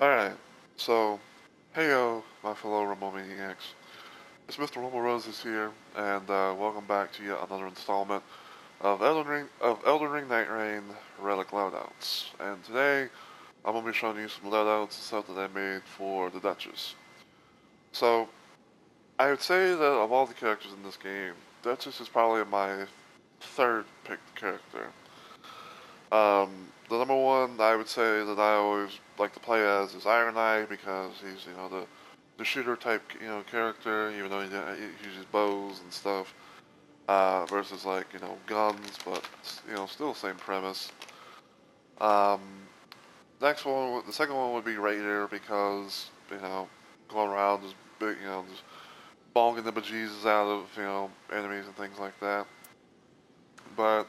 Alright, so, heyo, my fellow Rumble Maniacs. It's Mr. Rumble Roses here, and welcome back to yet another installment of Elden Ring Nightreign Relic Loadouts. And today, I'm going to be showing you some loadouts and stuff that I made for the Duchess. So, I would say that of all the characters in this game, Duchess is probably my third picked character. The number one I would say that I always like to play as is Iron Eye because he's, the shooter type, character, even though he uses bows and stuff, versus like, guns, but, still the same premise. Um, the second one would be Raider because, going around just big, just bonking the bejesus out of, enemies and things like that. But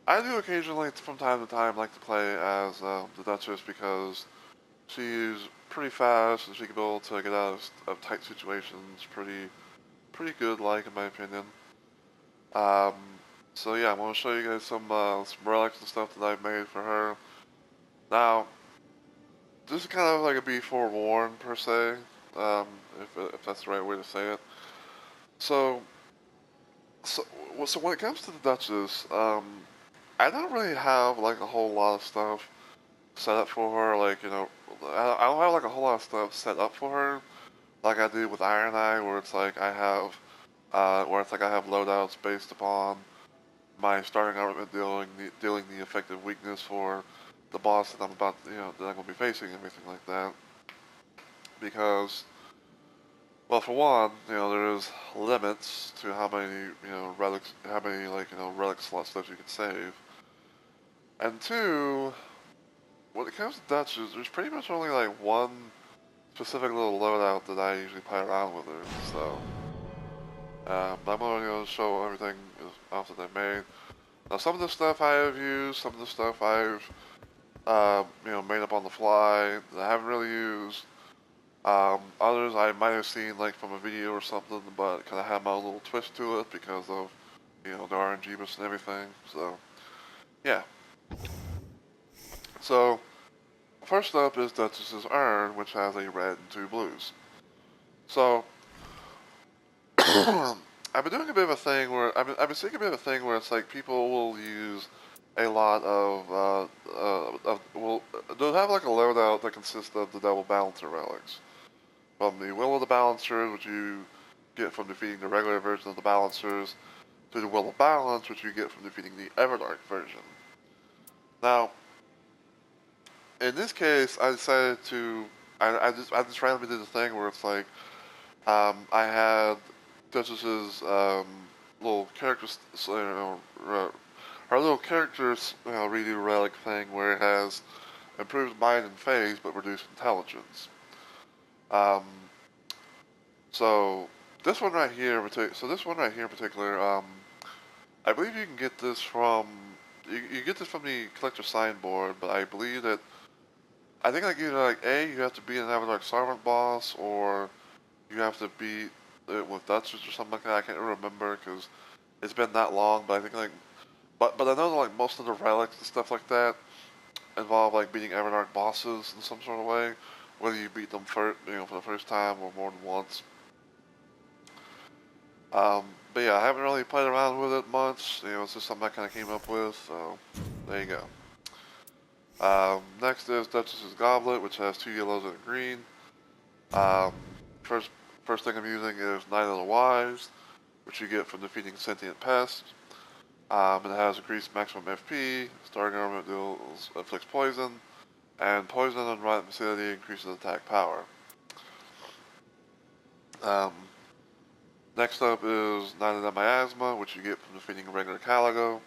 I do occasionally, from time to time, like to play as the Duchess because she's pretty fast and she can be able to get out of tight situations pretty good, like in my opinion. Um, so yeah, I'm gonna show you guys some relics and stuff that I've made for her. Now, this is kind of like a be forewarned per se, um, if that's the right way to say it. So, so, so when it comes to the Duchess, I don't really have like a whole lot of stuff set up for her. Like, I don't have like a whole lot of stuff set up for her, like I do with Iron Eye, where it's like I have loadouts based upon my starting armament dealing the effective weakness for the boss that that I'm gonna be facing, and everything like that. Because, well, for one, there's limits to how many, relic slot stuff you can save, and two, when it comes to Duchess, there's pretty much only like one specific little loadout that I usually play around with her. So I'm going to show everything else that I made. Now some of the stuff I have used, some of the stuff I've made up on the fly that I haven't really used. Others I might have seen like from a video or something, but kind of had my own little twist to it because of the RNG and everything. So yeah. So first up is Duchess's Urn, which has a red and two blues. So I've been doing a bit of a thing where I've been seeing a bit of a thing where it's like people will use a lot they'll have like a loadout that consists of the double balancer relics. From the Will of the Balancers, which you get from defeating the regular version of the Balancers, to the Will of Balance, which you get from defeating the Everdark version. Now, in this case, I decided to I just randomly did a thing where it's like I had Duchess's little character, her little characters redo relic thing where it has improved mind and phase but reduced intelligence. Um, so this one right here in particular, I believe you can get this from you get this from the collector signboard, but I believe that I think like either like you have to be an Avatar Servant boss, or you have to beat it with Duchess or something like that. I can't remember because it's been that long. But I think but I know that like most of the relics and stuff like that involve like beating Everdark bosses in some sort of way, whether you beat them for the first time or more than once. But yeah, I haven't really played around with it much. It's just something I kind of came up with. So there you go. Next is Duchess's Goblet, which has 2 yellows and a green. Um, first, first thing I'm using is Night of the Wise, which you get from defeating sentient pests. It has increased maximum FP, starting armament deals inflicts poison, and poison in right vicinity increases attack power. Um, Next up is Night of the Miasma, which you get from defeating regular Caligo.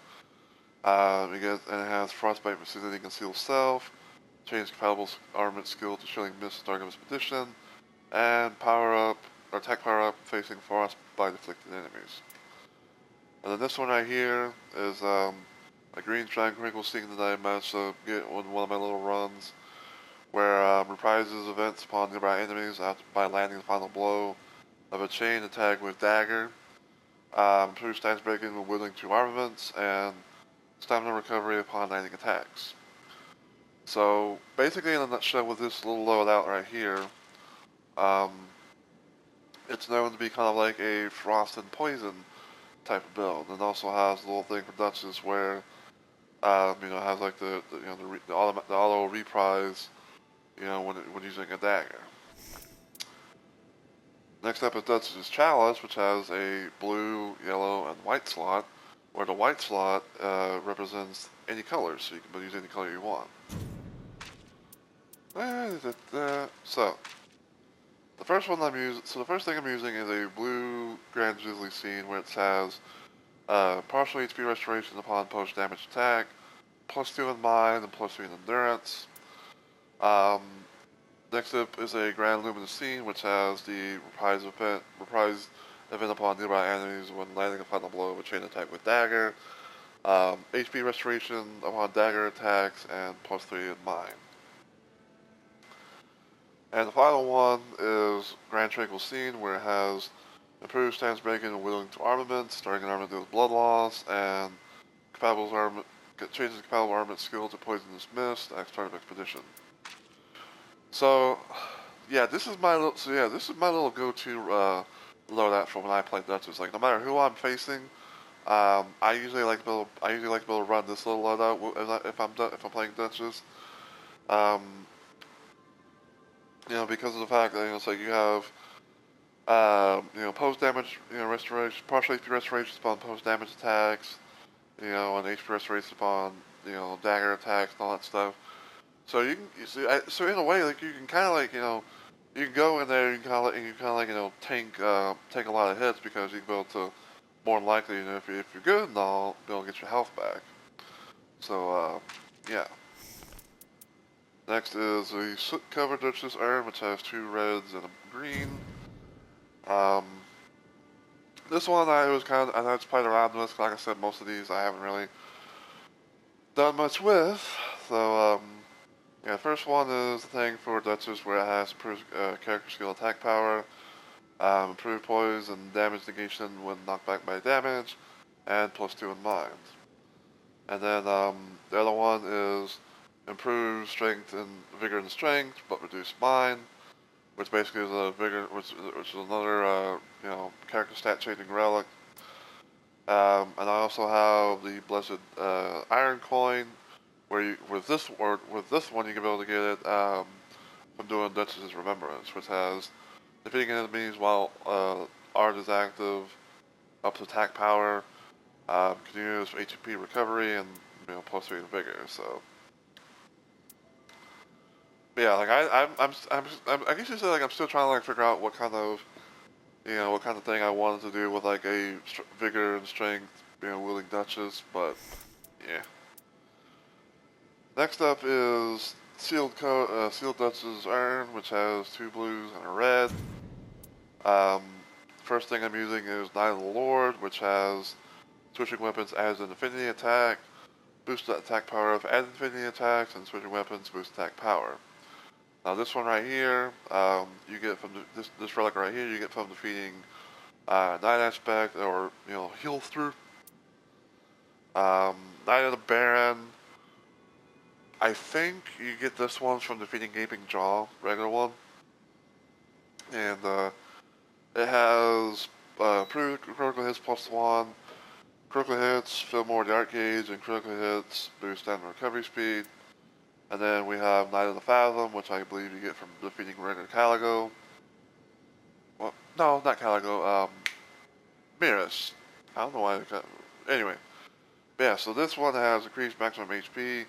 It has Frostbite Vicinity Conceal Self, change compatible armament skill to Chilling Mist Dark Expedition, and attack power up facing Frostbite afflicted enemies. And then this one right here is a green giant crinkle scene that I managed to get on one of my little runs, where reprises events upon nearby enemies by landing the final blow of a chain attack with dagger. Improves stance breaking when wielding 2 armaments, and stamina recovery upon landing attacks. So basically, in a nutshell, with this little loadout right here, um, it's known to be kind of like a frost and poison type of build, and also has a little thing for Duchess where has like the auto reprise, when using a dagger. Next up is Duchess's Chalice, which has a blue, yellow, and white slot, where the white slot represents any colors, so you can use any color you want. So, the first thing I'm using is a blue Grand Grizzly scene, where it has partial HP restoration upon post-damage attack, +2 in mind, and +3 in endurance. Next up is a Grand Luminous scene, which has the reprise event upon nearby enemies when landing a final blow of a chain attack with dagger, HP restoration upon dagger attacks, and +3 in mind. And the final one is Grand Tranquil scene, where it has improved stance breaking and wielding to armament, starting an armament with blood loss, and changes compatible armament skill to Poisonous Mist at start of expedition. So, this is my little go-to loadout for when I play Duchess. Like, no matter who I'm facing, I usually like to be able to run this little loadout if I'm playing Duchess. Because of the fact that it's like you have post damage restoration, partial HP restoration upon post damage attacks, and HP restoration upon dagger attacks and all that stuff. So so in a way, like, you can kind of like you can go in there and tank a lot of hits, because you can be able to, more than likely, if you're good and all, be able to get your health back. So yeah. Next is the soot-covered Duchess urn, which has 2 reds and a green. This one I just played around with. Like I said, most of these I haven't really done much with. So first one is the thing for Duchess, where it has improved character skill attack power, improved poise and damage negation when knocked back by damage, and +2 in mind. And then the other one is improved strength and vigor and strength, but reduced mind, which basically is which is another character stat changing relic. And I also have the blessed iron coin, where with this one you can be able to get it from doing Duchess's Remembrance, which has defeating enemies while art is active, up to attack power, can use HP recovery, and +3 in vigor. So yeah, like I guess you say, like, I'm still trying to like figure out what kind of thing I wanted to do with like a vigor and strength wielding Duchess, but yeah. Next up is Sealed Duchess's Urn, which has 2 blues and a red. First thing I'm using is Knight of the Lord, which has switching weapons adds an affinity attack, boosts the attack power of added affinity attacks, and switching weapons boost attack power. Now this one right here, you get from this relic right here, you get from defeating Night Aspect, or Heal Through. Knight of the Baron, I think you get this one from defeating Gaping Jaw, regular one. And it has improved critical hits +1, critical hits fill more of the art gauge, and critical hits boost stamina recovery speed. And then we have Knight of the Fathom, which I believe you get from defeating regular Caligo. Well, no, not Caligo, Miras. I don't know why. Anyway. Yeah, so this one has increased maximum HP.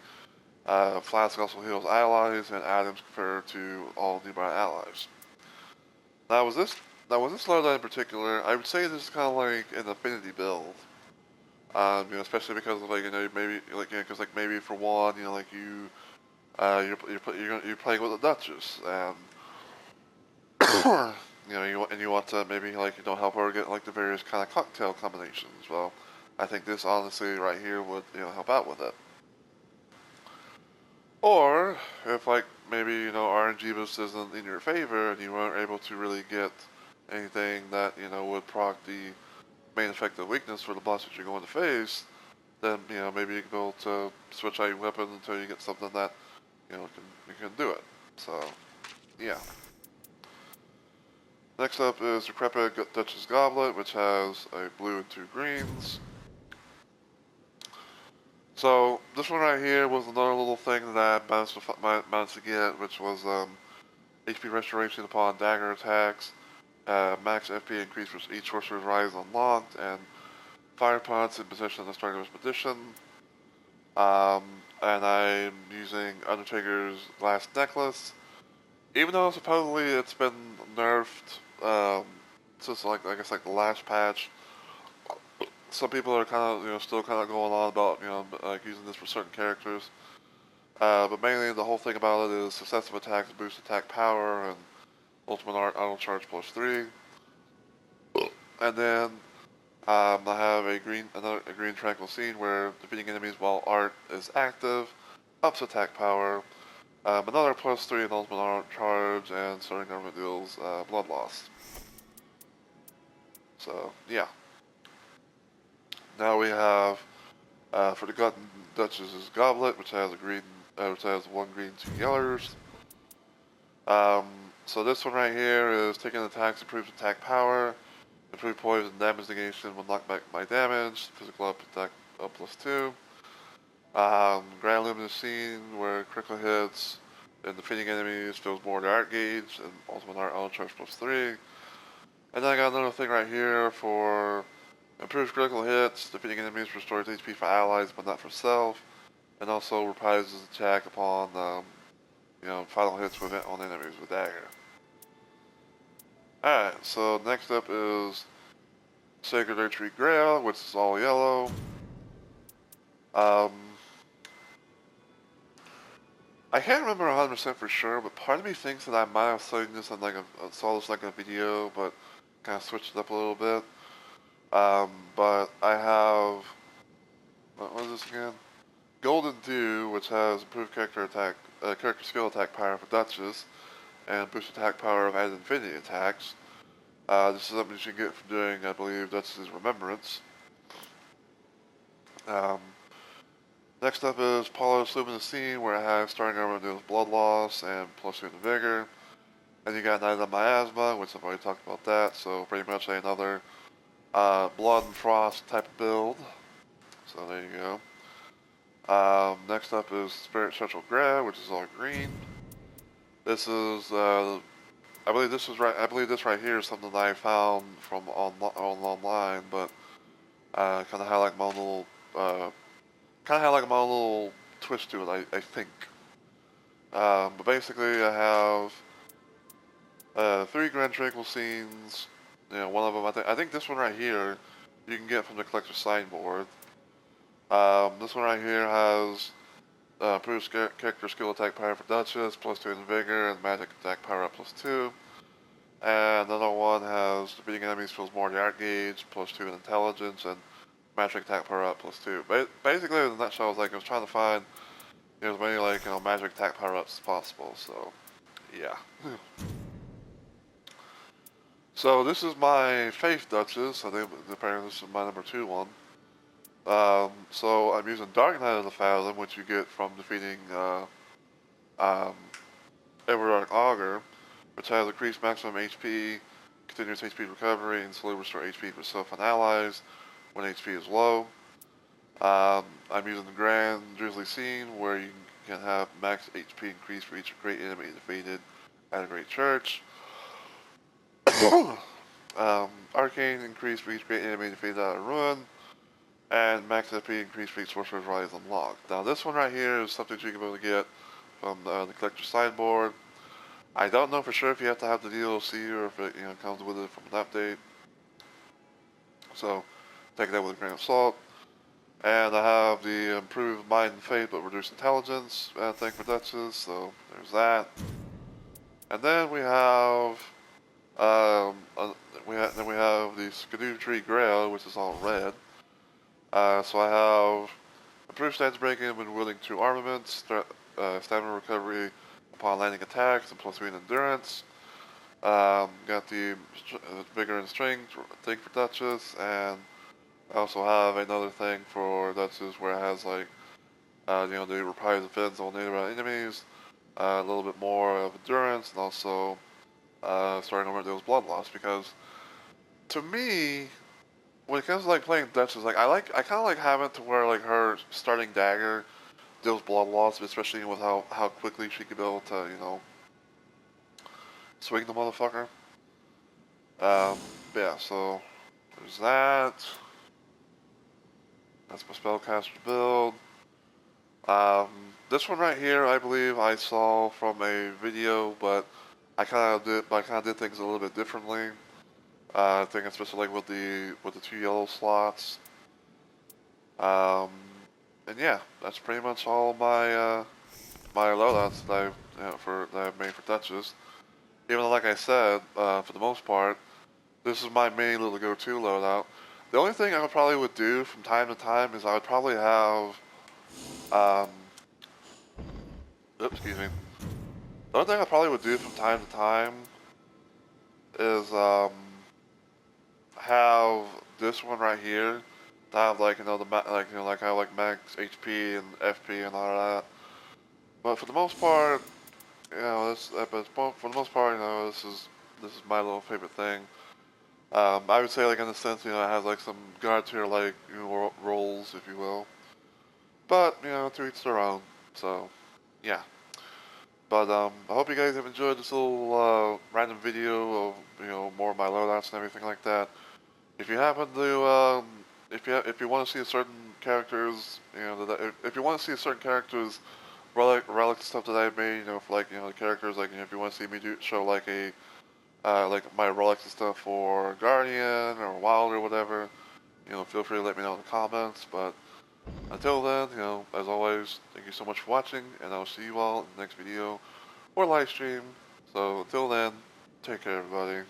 Flask also heals allies and items conferred to all nearby allies. Now with this loadout in particular, I would say this is kind of like an affinity build. Especially because of because maybe for one, you're playing with a Duchess, and you want to maybe help her get like the various kind of cocktail combinations. Well, I think this honestly right here would help out with it. Or if maybe RNG boost isn't in your favor and you weren't able to really get anything that would proc the main effective weakness for the boss that you're going to face, then maybe you can be able to switch out your weapon until you get something that can do it. So, yeah. Next up is Decrepit Duchess Goblet, which has a blue and 2 greens. So, this one right here was another little thing that I managed to get, which was HP Restoration upon dagger attacks, max FP increase for each Sorcerer's Rise unlocked, and fire pods in position in the start of expedition. And I'm using Undertaker's Glass Necklace. Even though supposedly it's been nerfed since like I guess like the last patch, some people are kind of still kind of going on about like using this for certain characters. But mainly the whole thing about it is successive attacks boost attack power and ultimate art auto charge +3. And then I have a green tranquil scene where defeating enemies while art is active ups attack power. Another +3 in ultimate art charge, and starting government deals blood loss. So yeah. Now we have for the Duchess's Goblet, which has which has 1 green, 2 yellows. So this one right here is taking attacks, improves attack power, improve poison damage negation when knocked back by damage, physical attack up +2. Grand Luminous Scene, where critical hits and defeating enemies fills more of the art gauge, and ultimate art auto charge +3. And then I got another thing right here for improves critical hits, defeating enemies restores HP for allies but not for self, and also reprises attack upon final hits on enemies with dagger. Alright, so next up is Sacred Retreat Grail, which is all yellow. I can't remember 100% for sure, but part of me thinks that I might have seen this on saw this like a video, but kind of switched it up a little bit. But I have, what is this again? Golden Dew, which has improved character skill attack power for Duchess, and boost attack power of ad infinity attacks. This is something you should get from doing, I believe, Duchess's Remembrance. Next up is Paulos Luminous Scene, where I have starting armor deals blood loss and +2 in vigor. And you got Night of Miasma, which I've already talked about that, so pretty much another Blood and Frost type of build. So there you go. Next up is Spirit Central Grab, which is all green. This is I believe this right here is something that I found from online, but kind of had like my own little twist to it, I think. But basically, I have 3 Grand Tranquil scenes. One of them I think this one right here you can get from the collector's signboard. This one right here has improved character skill attack power for Duchess, +2 in vigor, and magic attack power up +2. And another one has defeating enemies fills more of the art gauge, +2 in intelligence, and magic attack power up +2. Basically, in a nutshell, I was trying to find as many magic attack power ups as possible. So yeah. So this is my Faith Duchess. I think apparently this is my number 2 one. So I'm using Dark Knight of the Fathom, which you get from defeating Everdark Augur, which has increased maximum HP, continuous HP recovery, and slowly restore HP for self and allies when HP is low. I'm using the Grand Drizzly Scene, where you can have max HP increase for each great enemy defeated at a great church. Arcane increase for each great enemy defeated at a ruin, and max FP increase for each Sorcerer's Rise unlocked. Now this one right here is something you can be able to get from the collector's sideboard. I don't know for sure if you have to have the DLC or if it comes with it from an update. So take that with a grain of salt. And I have the improved mind and faith but reduced intelligence thing for Duchess, so there's that. And then we have we have the Skidoo Tree Grail, which is all red. So I have improved stance breaking when wielding 2 armaments, stamina recovery upon landing attacks, and +3 in endurance. Got the vigor and strength thing for Duchess, and I also have another thing for Duchess where it has the reprise defense on nearby enemies, a little bit more of endurance, and also starting over those blood loss. Because to me, when it comes to like playing Duchess, like I kind of like having to where like her starting dagger deals blood loss, especially with how quickly she could be able to swing the motherfucker. Yeah, so there's that. That's my spellcaster build. Um, this one right here, I believe I saw from a video, but I kind of did things a little bit differently. I think especially like with the two yellow slots. Um, and yeah, that's pretty much all my my loadouts that I've made for Duchess. Even though, like I said, for the most part, this is my main little go-to loadout. The only thing I probably would do from time to time is I would probably have, um, oops, excuse me. The only thing I probably would do from time to time is have this one right here to have like like I like max HP and FP and all that. But for the most part, but for the most part, this is my little favorite thing. I would say like in the sense, it has like some god tier like roles, if you will. But to each their own. So yeah. But I hope you guys have enjoyed this little random video of more of my loadouts and everything like that. If you happen to if you want to see a certain characters, if you want to see a certain characters relic stuff that I made, for like the characters, like if you want to see me show like a like my relics and stuff for Guardian or Wild or whatever, feel free to let me know in the comments. But until then, as always, thank you so much for watching, and I'll see you all in the next video or live stream. So until then, take care, everybody.